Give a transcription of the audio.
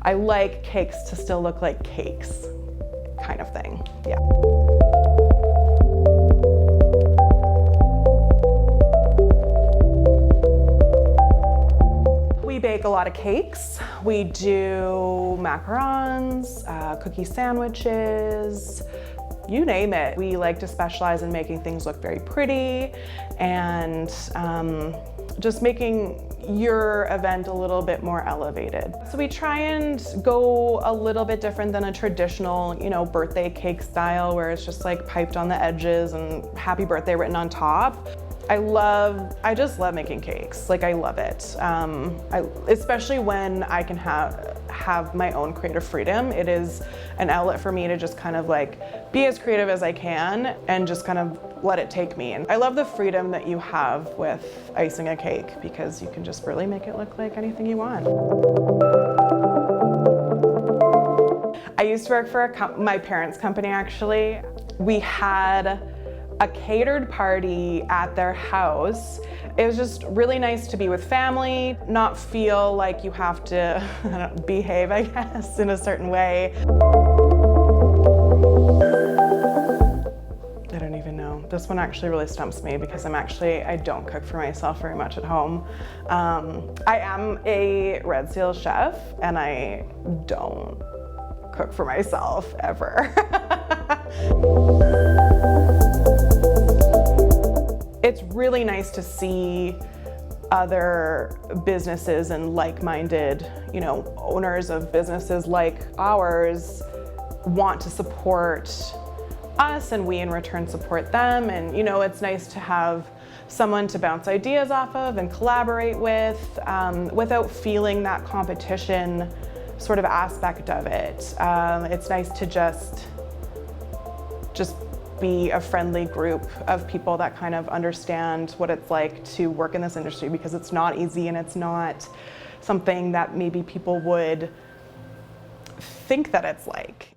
I like cakes to still look like cakes, kind of thing, yeah. We bake a lot of cakes. We do macarons, cookie sandwiches, you name it. We like to specialize in making things look very pretty and just making your event a little bit more elevated. So we try and go a little bit different than a traditional, birthday cake style where it's just like piped on the edges and happy birthday written on top. I just love making cakes. Like, I love it. Especially when I can have my own creative freedom. It is an outlet for me to just kind of like be as creative as I can and just kind of let it take me. And I love the freedom that you have with icing a cake because you can just really make it look like anything you want. I used to work for my parents' company, actually. We had a catered party at their house. It was just really nice to be with family, not feel like you have to behave, I guess, in a certain way. I don't even know. This one actually really stumps me because I don't cook for myself very much at home. I am a Red Seal chef and I don't cook for myself ever. It's really nice to see other businesses and like-minded, owners of businesses like ours want to support us and we in return support them. And, it's nice to have someone to bounce ideas off of and collaborate with without feeling that competition sort of aspect of it. It's nice to just be a friendly group of people that kind of understand what it's like to work in this industry, because it's not easy and it's not something that maybe people would think that it's like.